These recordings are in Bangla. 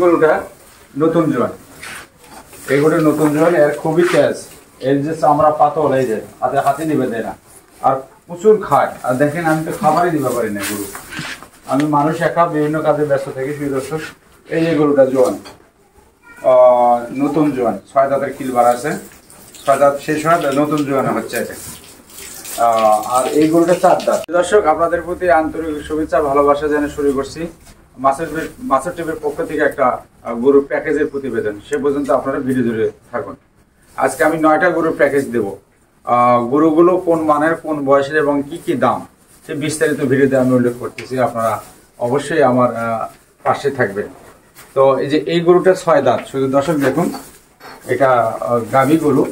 গরুটা নতুন জোয়ান, এই গরুটা নতুন জোয়ান, এর খুবই তেজ, এর যে চামড়া পাতল, এই যে হাতে নিবে দেয় না, আর প্রচুর খায়। আর দেখেন আমি তো খাবারই দিতে পারি না গরু, আমি মানুষ একা বিভিন্ন কাজে ব্যস্ত থাকি। সেই দর্শক, এই যে গরুটা জোয়ান, নতুন জোয়ান, 6 দাঁতের কিলবার আছে, 6 দাঁত শেষ হয়, নতুন জোয়ান হচ্ছে এটা। আর এই গরুটা 4 দাঁত। দর্শক, আপনাদের প্রতি আন্তরিক শুভেচ্ছা ভালোবাসা জানিয়ে শুরু করছি মাছের টিভির পক্ষ থেকে একটা গরুর প্যাকেজের প্রতিবেদন। সে পর্যন্ত আপনারা ভিডিও ধরে থাকুন। আজকে আমি 9টা গরুর প্যাকেজ দেব। গরুগুলো কোন মানের, কোন বয়সের এবং কি কি দাম, সে বিস্তারিত ভিডিওতে আমি উল্লেখ করতেছি। আপনারা অবশ্যই আমার পাশে থাকবেন। তো এই গরুটা 6 দাঁত। শুধু দর্শক দেখুন, এটা গাভী গরু,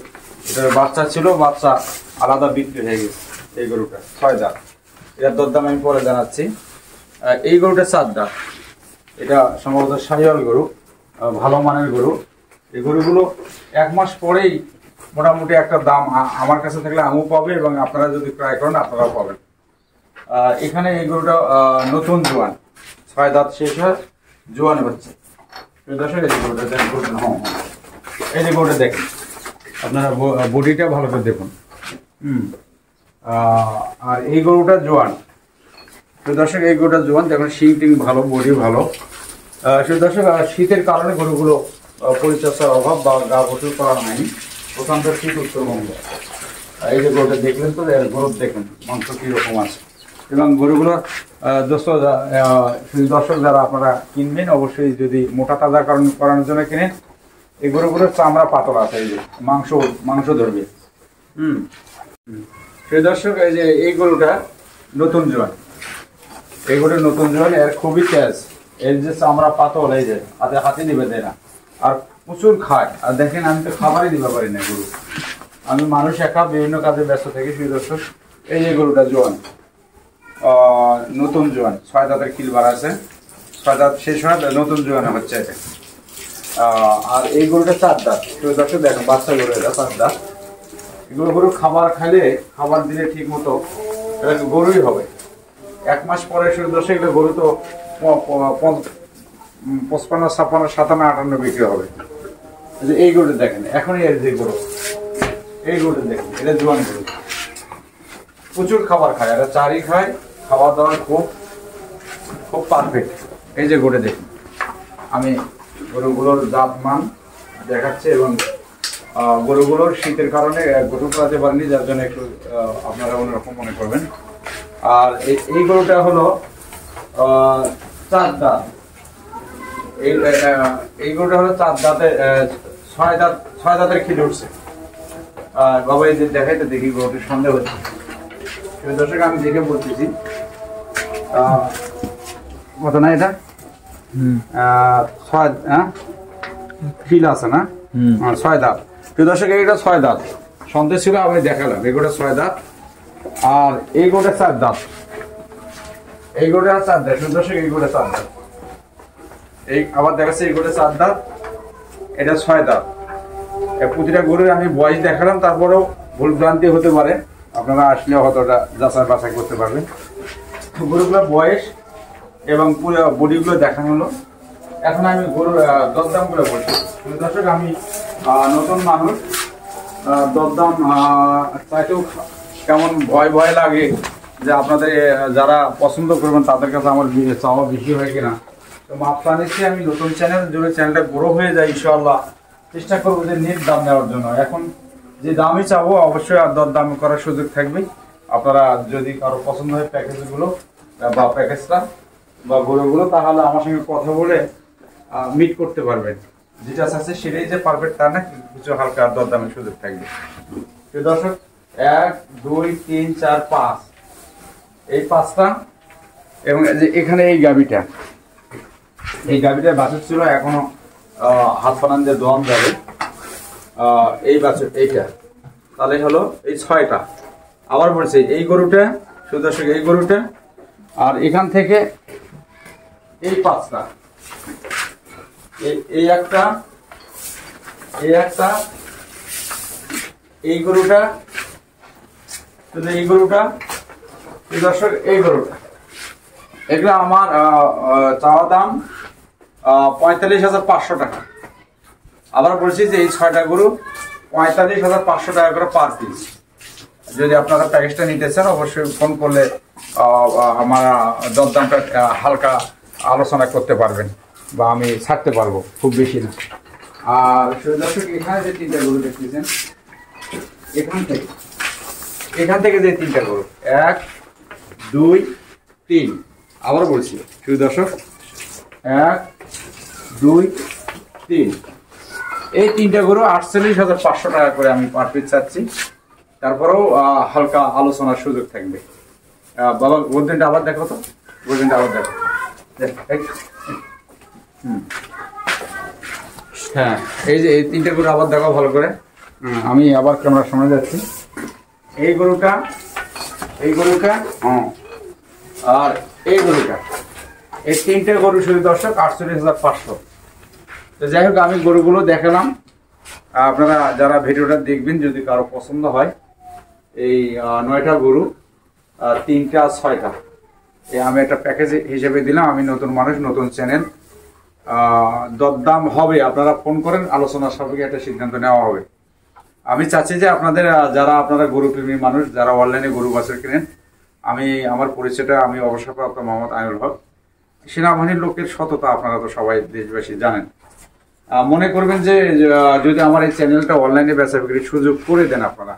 এটার বাচ্চা ছিল, বাচ্চা আলাদা বিক্রি হয়ে গেছে। এই গরুটা 6 দাঁত, এটার দরদাম আমি পরে জানাচ্ছি। এই গরুটা 4 দাঁত, এটা সম্ভবত শাহিওয়াল গরু, ভালো মানের গরু। এই গরুগুলো 1 মাস পরেই মোটামুটি একটা দাম আমার কাছে থাকলে আমিও পাবে, এবং আপনারা যদি ক্রয় করেন আপনারাও পাবেন। এখানে এই গরুটা নতুন জোয়ান, 6 দাঁত শেষ হয়, জোয়ান হচ্ছে। দর্শক, এই যে গরুটা দেখেন, এই যে গরুটা দেখেন, আপনারা বডিটা ভালো করে দেখুন। আর এই গরুটা জোয়ান। দর্শক, এই গরুটা জোয়ান, দেখুন শিং টিং ভালো, বডি ভালো। দর্শক, শীতের কারণে গরুগুলো পরিচর্যার অভাব বা গা গোসল করা হয়নি। প্রশান্ত শীত উত্তরবঙ্গ। এই যে গরুটা দেখলেন, তো এর গরুর দেখুন মাংস কীরকম আছে। এবং গরুগুলোর দর্শক যারা আপনারা কিনবেন, অবশ্যই যদি মোটা তাজা করানোর জন্য কিনেন, এই গরুগুলোর চামড়া পাতল আছে, এই যে মাংস ধরবে। সেই দর্শক, এই যে এই গরুটা নতুন জোয়ান, এই গরুটা নতুন জোয়ান, এর খুবই তেজ, এর যে চামড়া পাতল, এই যে হাতে নিবে দেয় না, আর প্রচুর খায়। আর দেখেন আমি তো খাবারই দিতে পারি না গরু, আমি মানুষ একা বিভিন্ন কাজে ব্যস্ত থাকি। সেই দর্শক, এই যে গরুটা জোয়ান, নতুন জোয়ান, 6 দাঁতের কিলবার আছে, 6 দাঁত শেষ হয়, নতুন জোয়ান হচ্ছে এটা। আর এই গরুটা 4 দাঁত। সেই দর্শক দেখেন, বাচ্চা গরু, এটা 4 দাঁত। এগুলো গরু খাবার খাইলে, খাবার দিলে ঠিক মতো এটা গরুই হবে। 1 মাস পরে শুরু দর্শক, এগুলো গরু তো 55, 56, 57, 58 বিক্রি হবে। এই গরুটা দেখেন, এখনই এর যে গরু, এই গরুটা দেখেন, এটা জোয়ান গরু, প্রচুর খাবার খায়, এটা চারই খায়, খাবার দাবার খুব পারফেক্ট। এই যে গরুটা দেখুন, আমি গরুগুলোর জাত মান দেখাচ্ছি, এবং গরুগুলোর শীতের কারণে গরু করাতে পারেনি, যার জন্য একটু আপনারা অন্যরকম মনে করবেন। আর এই গরুটা হলো 4 দাঁত। এই গরুটা হলো 4 দাঁতে, 6 দাঁতের খিলে উঠছে। বাবা, এই যে দেখাইতে দেখি গরুটির সন্দেহ হচ্ছে। দর্শক, আমি দেখে বলতেছি, কত না এটা 6 খিল আছে না, 6 দাঁত। দর্শক, এইটা 6 দাঁত, সন্দেহ ছিল, আমি দেখালাম। এগুলো 6 দাঁত, আর এই গোটা 4 দাঁত, এই গোটা 4 দাঁত। দর্শক, এই গোটা 4 দাঁত, এই আবার দেখাচ্ছে, এই গোটা 4 দাঁত, এটা 6 দাঁত। প্রতিটা গরুর আমি বয়স দেখালাম, তারপরেও ভুল ভ্রান্তি হতে পারে, আপনারা আসলে হয়তোটা যাচাই বাছাই করতে পারবেন। গরুগুলোর বয়স এবং পুরো বডিগুলো দেখানো হলো। এখন আমি গরুর দরদামগুলো বলছি। দর্শক, আমি নতুন মানুষ, দরদাম চাইতেও কেমন ভয় লাগে যে আপনাদের যারা পছন্দ করবেন তাদের কাছে আমার চাওয়া বেশি হয় কিনা। তো মাপটা নিচ্ছি, আমি নতুন চ্যানেল, যদি চ্যানেলটা গ্রো হয়ে যায় ইনশাআল্লাহ চেষ্টা করবো যে নেট দাম নেওয়ার জন্য। এখন যে দামই চাবো, অবশ্যই আর দরদাম করার সুযোগ থাকবে। আপনারা যদি কারো পছন্দ হয় প্যাকেজগুলো বা প্যাকেজটা বা গরুগুলো, তাহলে আমার সঙ্গে কথা বলে মিট করতে পারবেন। যেটা আছে সেটাই যে পারফেক্ট তা না, কিছু হালকা দরদামের সুযোগ থাকবে। দর্শক, 1, 2, 3, 4, 5, এই 5টা, এবং এখানে এই গাভীটা, এই গাভীটার বাছুর ছিল, এখনো হাত পানান দিয়ে দোয়ান যাবে। এই বাছুর, এইটা, তাহলে হলো এই 6টা। আবার বলছি, এই গরুটা, দর্শক, এই গরুটা, আর এখান থেকে এই 5টা, এই একটা, এই একটা, এই গরুটা, এই গরুটা, দর্শক, এই গরুটা, এগুলো আমার চাওয়া দাম 45,500 টাকা। আবার বলছি যে এই 6টা গরু 45,500 টাকা করে পার পিস। যদি আপনারা প্যাকেজটা নিতে চান অবশ্যই ফোন করলে আমার দরদামটা হালকা আলোচনা করতে পারবেন বা আমি ছাড়তে পারবো, খুব বেশি না। আর দর্শক এখানে যে 3টা গরু দেখতেছেন, এখান থেকে যে 3টা গরু 1 2 3, আবার বলছি শুধু দর্শক 1 2 3, এই 3টা গরু 48,500 টাকা করে আমি পার পিস চাচ্ছি। তারপরেও হালকা আলোচনার সুযোগ থাকবে। বাবা গোল্ডেনটা আবার দেখো তো, গোল্ডেনটা আবার দেখো। হ্যাঁ, এই যে এই 3টা গরু আবার দেখো ভালো করে। আমি আবার ক্যামেরার সামনে যাচ্ছি। এই গরুটা আর এই গরুটা, এই 3টে গরু শুধু দর্শক 48,500। তো যাই হোক, আমি গরুগুলো দেখালাম। আপনারা যারা ভিডিওটা দেখবেন যদি কারো পছন্দ হয়, এই 9টা গরু 3টা 6টা আমি একটা প্যাকেজ হিসেবে দিলাম। আমি নতুন মানুষ, নতুন চ্যানেল, দরদাম হবে, আপনারা ফোন করেন, আলোচনার সাপেক্ষে একটা সিদ্ধান্ত নেওয়া হবে। আমি চাচ্ছি যে যারা আপনারা গরু প্রেমী মানুষ, যারা অনলাইনে গরু বাছুর কিনেন, আমার পরিচয়টা, আমি অবসরপ্রাপ্ত মোহাম্মদ আইনুল হক। সেনাবাহিনীর লোকের সততা আপনারা তো সবাই দেশবাসী জানেন। মনে করবেন যে যদি আমার এই চ্যানেলটা অনলাইনে বেচা বিক্রির সুযোগ করে দেন আপনারা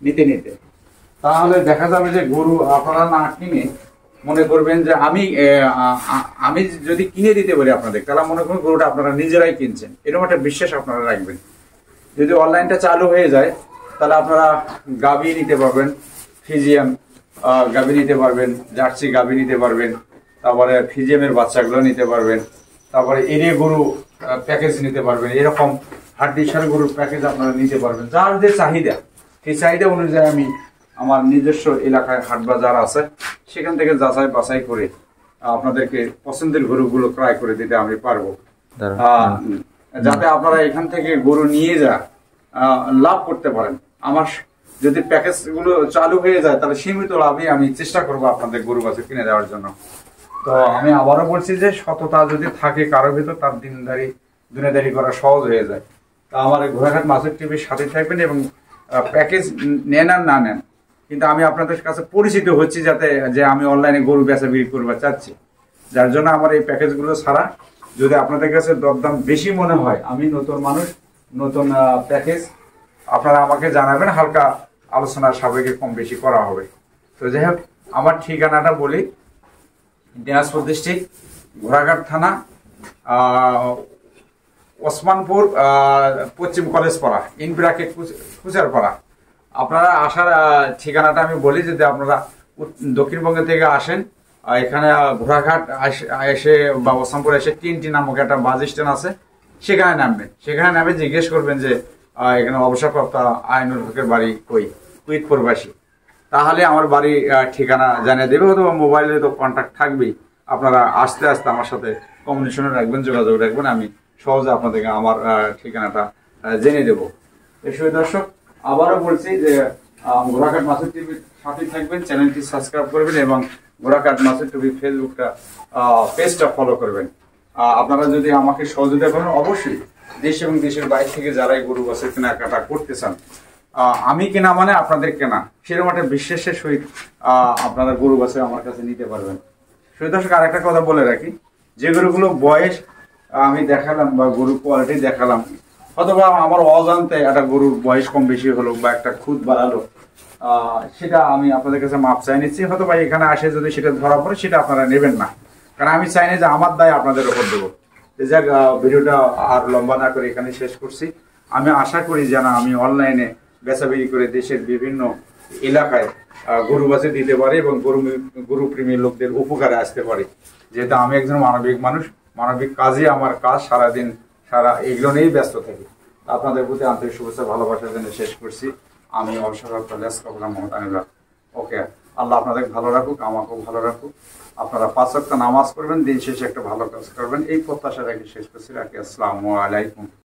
নিতে, তাহলে দেখা যাবে যে গরু আপনারা না কিনে মনে করবেন যে আমি যদি কিনে দিতে পারি আপনাদের, তাহলে মনে করুন গরুটা আপনারা নিজেরাই কিনছেন, এরকম একটা বিশ্বাস আপনারা রাখবেন। যদি অনলাইনটা চালু হয়ে যায় তাহলে আপনারা গাভী নিতে পারবেন, ফিজিয়াম গাভী নিতে পারবেন, জার্সি গাভী নিতে পারবেন, তারপরে ফিজিয়ামের বাচ্চাগুলো নিতে পারবেন, তারপরে এরিয়া গরু প্যাকেজ নিতে পারবেন, এরকম হাড্ডিসার গরুর প্যাকেজ আপনারা নিতে পারবেন। যার যে চাহিদা, সেই চাহিদা অনুযায়ী আমি আমার নিজস্ব এলাকায় হাট বাজার আছে, সেখান থেকে যাচাই বাছাই করে আপনাদেরকে পছন্দের গরুগুলো ক্রয় করে দিতে আমি পারবো, যাতে আপনারা এখান থেকে গরু নিয়ে লাভ করতে পারেন। আমার যদি প্যাকেজ গুলো চালু হয়ে যায় তাহলে সীমিত লাভে আমি চেষ্টা করবো আপনাদের গরু বাছুর কিনে দেওয়ার জন্য। তো আমি আবারও বলছি যে সততা যদি থাকে কারো ভিতর, তার দুনিয়াদারি করা সহজ হয়ে যায়। তা আমার ঘোড়াঘাট মাছের টিভির সাথে থাকবেন এবং প্যাকেজ নেন আর না নেন, কিন্তু আমি আপনাদের কাছে পরিচিত হচ্ছি যে আমি অনলাইনে গরু বেচা বিক্রি করবার চাচ্ছি। যার জন্য আমার এই প্যাকেজগুলো ছাড়া, যদি আপনাদের কাছে দরদাম বেশি মনে হয়, আমি নতুন মানুষ, নতুন প্যাকেজ আপনারা আমাকে জানাবেন, হালকা আলোচনার সাপেক্ষে কম বেশি করা হবে। তো যাই হোক, আমার ঠিকানাটা বলি, দিনাজপুর ডিস্ট্রিক্ট, ঘোড়াঘাট থানা, ওসমানপুর পশ্চিম কলেজ পাড়া, ইনব্রাকে কুচারপাড়া। আপনারা আসার ঠিকানাটা আমি বলি, যদি আপনারা দক্ষিণবঙ্গ থেকে আসেন, এখানে ঘোড়াঘাট এসে বা ওসমানপুর এসে টিএনটি নামক একটা বাস স্ট্যান্ড আছে, সেখানে নামবেন। সেখানে নামে জিজ্ঞেস করবেন যে এখানে অবসরপ্রাপ্ত আইনুল হকের বাড়ি কই, কুইত প্রবাসী, তাহলে আমার বাড়ি ঠিকানা জানিয়ে দেবে, অথবা মোবাইলে তো কন্ট্যাক্ট থাকবেই। আপনারা আস্তে আস্তে আমার সাথে কমিউনিকেশনে রাখবেন, যোগাযোগ রাখবেন, আমি সহজে আপনাদেরকে আমার ঠিকানাটা জেনে দেবো। এই দর্শক, আবারও বলছি যে ঘোড়াঘাট মাছের টিভির সাথে থাকবেন, চ্যানেলটি সাবস্ক্রাইব করবেন এবং ঘোড়াঘাট মাছের টিভি ফেসবুকটা পেজটা ফলো করবেন। আপনারা যদি আমাকে সহযোগিতা করেন, অবশ্যই দেশ এবং দেশের বাইরে থেকে যারাই গরু বাছুর কেনাকাটা করতে চান, আমি কেনা মানে আপনাদের কেনা, সেরকম একটা বিশ্বাসের সহিত আপনারা গরু বাছুর আমার কাছে নিতে পারবেন। দর্শক, আর একটা কথা বলে রাখি, যে গরুগুলো বয়স আমি দেখালাম বা গরুর কোয়ালিটি দেখালাম, অথবা আমার অজান্তে একটা গরুর বয়স কম বেশি হলো বা একটা খুদ বাড়ালো, সেটা আমি আপনাদের কাছে মাপ চাই নিচ্ছি। হয়তো বা এখানে আসে যদি সেটা ধরা পড়ে, সেটা আপনারা নেবেন না, কারণ আমি চাই না যে আমার দায় আপনাদের উপর দেবো। যাক, ভিডিওটা আর লম্বা না করে এখানে শেষ করছি। আমি আশা করি যেন আমি অনলাইনে বেচা বিক্রি করে দেশের বিভিন্ন এলাকায় গরু বাছুর দিতে পারি এবং গরু প্রেমী লোকদের উপকারে আসতে পারি। যেহেতু আমি একজন মানবিক মানুষ, মানবিক কাজে আমার কাজ, সারাদিন এগুলো নিয়েই ব্যস্ত থাকি। আপনাদের প্রতি আন্তরিক শুভেচ্ছা ভালোবাসার জন্য শেষ করছি। আমি অবসরপ্রাপ্ত মোহাম্মদ আইনুল হক। ওকে, আল্লাহ আপনাদের ভালো রাখুক, আমাকেও ভালো রাখুক। আপনারা 5 ওয়াক্ত নামাজ পড়বেন, দিন শেষে একটা ভালো কাজ করবেন, এই প্রত্যাশা রেখে শেষ করছি। রাখি, আসসালামু আলাইকুম।